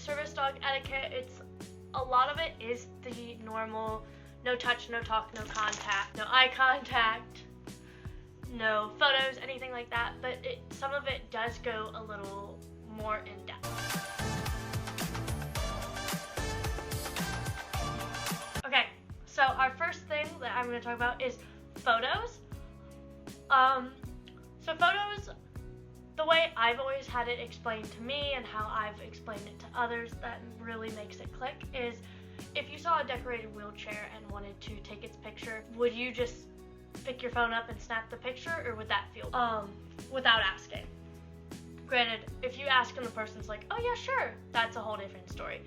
service dog etiquette, a lot of it is the normal no touch, no talk, no contact, no eye contact, no photos, anything like that, but some of it does go a little more in depth. Okay, so our first thing that I'm going to talk about is photos. So photos, the way I've always had it explained to me and how I've explained it to others that really makes it click is if you saw a decorated wheelchair and wanted to take its picture, would you just pick your phone up and snap the picture, or would that feel without asking? Granted, if you ask and the person's like, oh yeah, sure, that's a whole different story.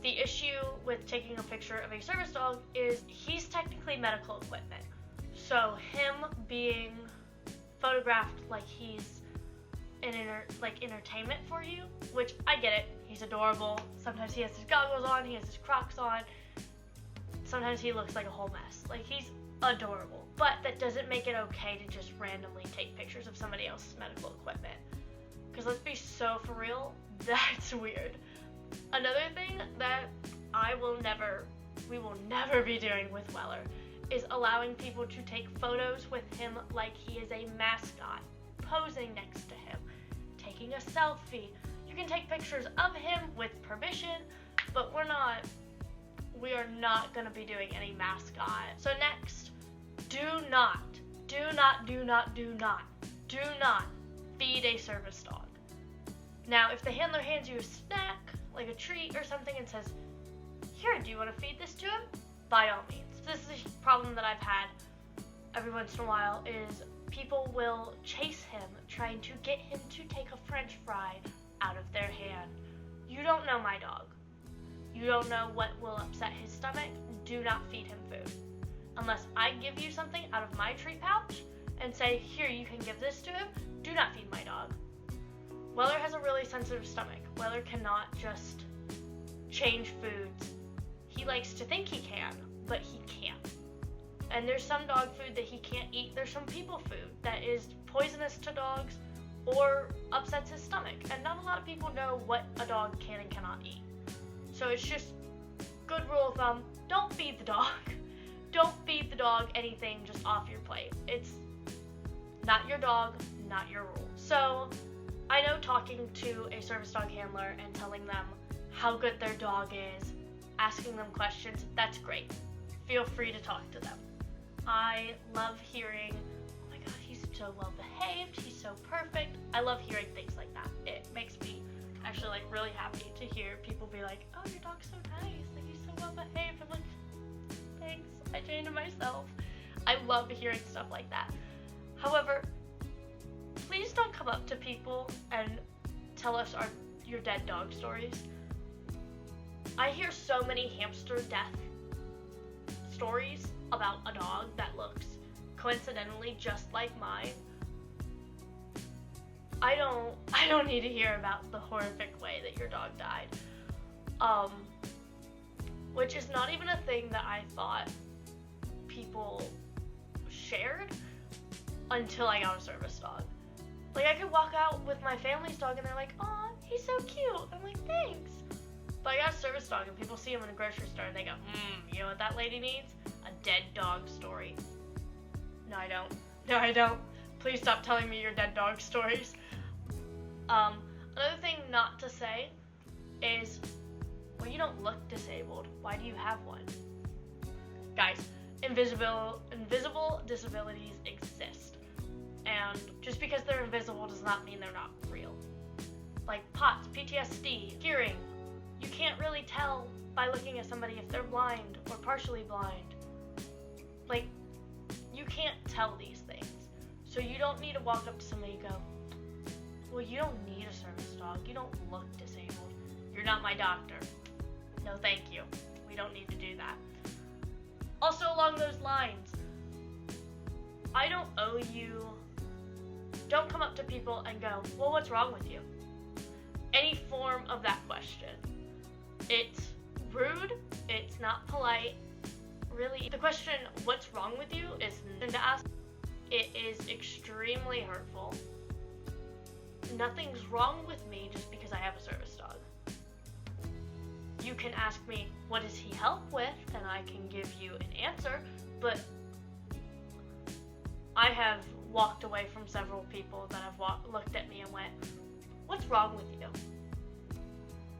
The issue with taking a picture of a service dog is he's technically medical equipment. So him being photographed like he's entertainment for you, which I get it, he's adorable. Sometimes he has his goggles on, he has his Crocs on. Sometimes he looks like a whole mess. Like, he's adorable. But that doesn't make it okay to just randomly take pictures of somebody else's medical equipment. Because let's be so for real, that's weird. Another thing that we will never be doing with Weller is allowing people to take photos with him like he is a mascot, posing next to him, taking a selfie. You can take pictures of him with permission, but we are not going to be doing any mascot. So next, do not feed a service dog. Now, if the handler hands you a snack, like a treat or something, and says, here, do you want to feed this to him? By all means. This is a problem that I've had every once in a while is people will chase him, trying to get him to take a French fry out of their hand. You don't know my dog. You don't know what will upset his stomach. Do not feed him food. Unless I give you something out of my treat pouch and say, here, you can give this to him, do not feed my dog. Weller has a really sensitive stomach. Weller cannot just change foods. He likes to think he can, but he can't. And there's some dog food that he can't eat. There's some people food that is poisonous to dogs or upsets his stomach. And not a lot of people know what a dog can and cannot eat. So it's just good rule of thumb, don't feed the dog. Don't feed the dog anything just off your plate. It's not your dog, not your rule. So I know talking to a service dog handler and telling them how good their dog is, asking them questions, that's great. Feel free to talk to them. I love hearing, oh my god, he's so well behaved, he's so perfect. I love hearing things like that. It makes me actually like really happy to hear people be like, oh, your dog's so nice, like he's so well behaved. I'm like, thanks, I changed myself. I love hearing stuff like that. However, please don't come up to people and tell us your dead dog stories. I hear so many hamster death stories about a dog that looks coincidentally just like mine. I don't need to hear about the horrific way that your dog died. Which is not even a thing that I thought people shared until I got a service dog. Like, I could walk out with my family's dog and they're like, aw, he's so cute. I'm like, thanks. But I got a service dog and people see him in a grocery store and they go, you know what that lady needs? A dead dog story. No, I don't. No, I don't. Please stop telling me your dead dog stories. Another thing not to say is, well, you don't look disabled. Why do you have one? Guys, invisible disabilities exist. And just because they're invisible does not mean they're not real. Like POTS, PTSD, hearing. You can't really tell by looking at somebody if they're blind or partially blind. Like, you can't tell these things. So you don't need to walk up to somebody and go, well, you don't need a service dog. You don't look disabled. You're not my doctor. No, thank you. We don't need to do that. Also, along those lines, I don't owe you. Don't come up to people and go, well, what's wrong with you? Any form of that question. It's rude. It's not polite. Really, the question, what's wrong with you, is nothing to ask. It is extremely hurtful. Nothing's wrong with me just because I have a service dog. you can ask me, what does he help with? And I can give you an answer, but I have walked away from several people that have looked at me and went, what's wrong with you?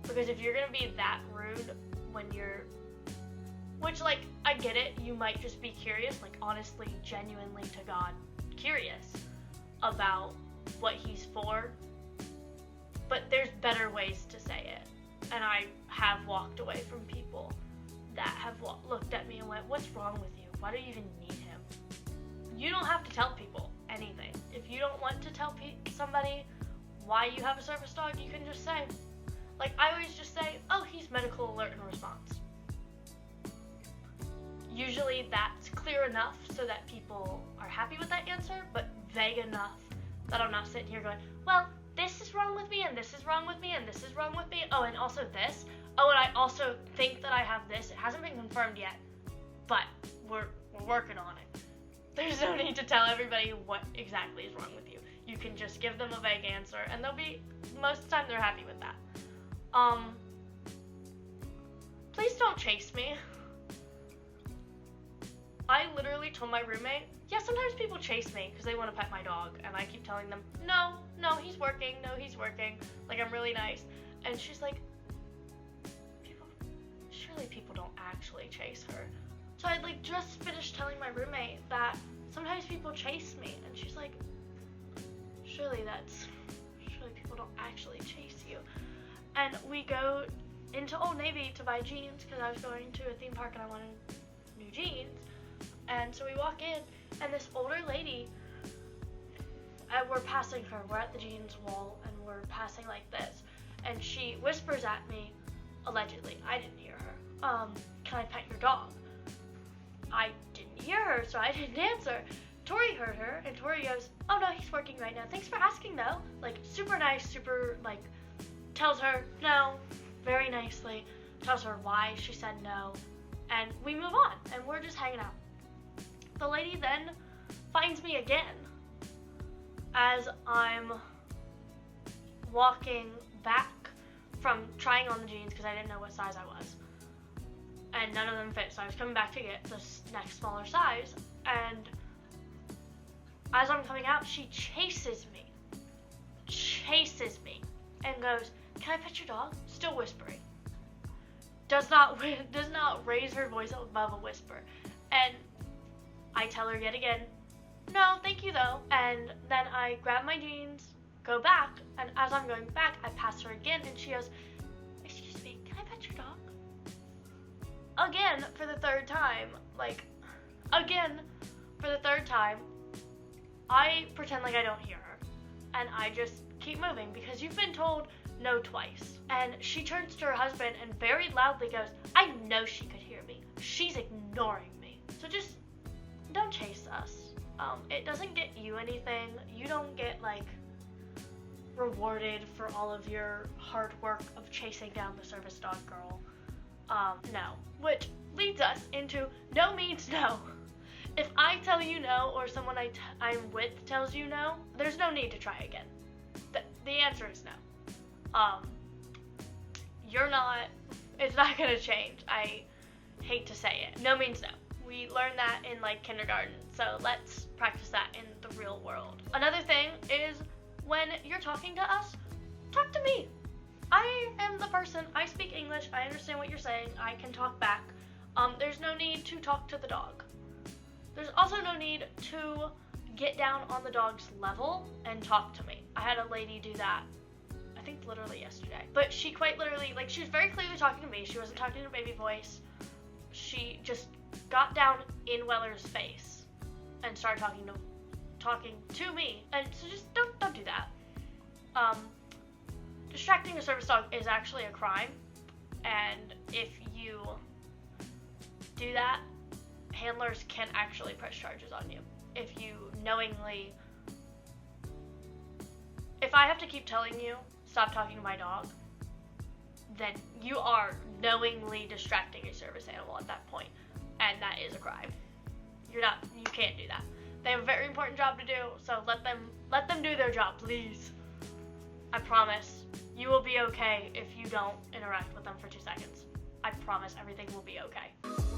Because if you're gonna be that rude when you're, which, like, I get it, you might just be curious, like, honestly, genuinely to God, curious about what he's for, but there's better ways to say it. And I have walked away from people that have looked at me and went, what's wrong with you? Why do you even need him? You don't have to tell people anything. If you don't want to tell somebody why you have a service dog, you can just say, like, I always just say, oh, he's medical alert and response. Usually that's clear enough so that people are happy with that answer, but vague enough that I'm not sitting here going, well, this is wrong with me, and this is wrong with me, and this is wrong with me. Oh, and also this. Oh, and I also think that I have this. It hasn't been confirmed yet, but we're working on it. There's no need to tell everybody what exactly is wrong with you. You can just give them a vague answer, and most of the time they're happy with that. Please don't chase me. I literally told my roommate, yeah, sometimes people chase me because they want to pet my dog, and I keep telling them, no, he's working, like, I'm really nice. And she's like, surely people don't actually chase her. So I, like, just finished telling my roommate that sometimes people chase me, and she's like, surely people don't actually chase you. And we go into Old Navy to buy jeans because I was going to a theme park and I wanted new jeans. And so we walk in, and this older lady, we're passing her, we're at the jeans wall, and we're passing like this, and she whispers at me, allegedly, I didn't hear her, can I pet your dog? I didn't hear her, so I didn't answer. Tori heard her, and Tori goes, oh no, he's working right now, thanks for asking though, like, super nice, super, like, tells her no, very nicely, tells her why she said no, and we move on, and we're just hanging out. The lady then finds me again as I'm walking back from trying on the jeans because I didn't know what size I was. And none of them fit, so I was coming back to get this next smaller size. And as I'm coming out, she chases me, and goes, can I pet your dog? Still whispering. Does not raise her voice above a whisper. And I tell her yet again, no, thank you though. And then I grab my jeans, go back, and as I'm going back, I pass her again, and she goes, excuse me, can I pet your dog? Again, for the third time, I pretend like I don't hear her, and I just keep moving, because you've been told no twice. And she turns to her husband and very loudly goes, I know she could hear me. She's ignoring me. So just don't chase us. It doesn't get you anything. You don't get, like, rewarded for all of your hard work of chasing down the service dog girl. No. Which leads us into no means no. If I tell you no, or someone I'm with tells you no, there's no need to try again. The answer is no. It's not gonna change. I hate to say it. No means no. We learned that in, like, kindergarten, so let's practice that in the real world. Another thing is, when you're talking to us, talk to me. I am the person, I speak English, I understand what you're saying, I can talk back. There's no need to talk to the dog. There's also no need to get down on the dog's level and talk to me. I had a lady do that, I think literally yesterday. But she quite literally, like, she was very clearly talking to me. She wasn't talking in a baby voice. She just got down in Weller's face and started talking to me. And so just don't do that. Distracting a service dog is actually a crime, and if you do that, handlers can actually press charges on you. If I have to keep telling you, stop talking to my dog, then you are knowingly distracting a service animal at that point, and that is a crime. You can't do that. They have a very important job to do, so let them do their job, please. I promise, you will be okay if you don't interact with them for 2 seconds. I promise everything will be okay.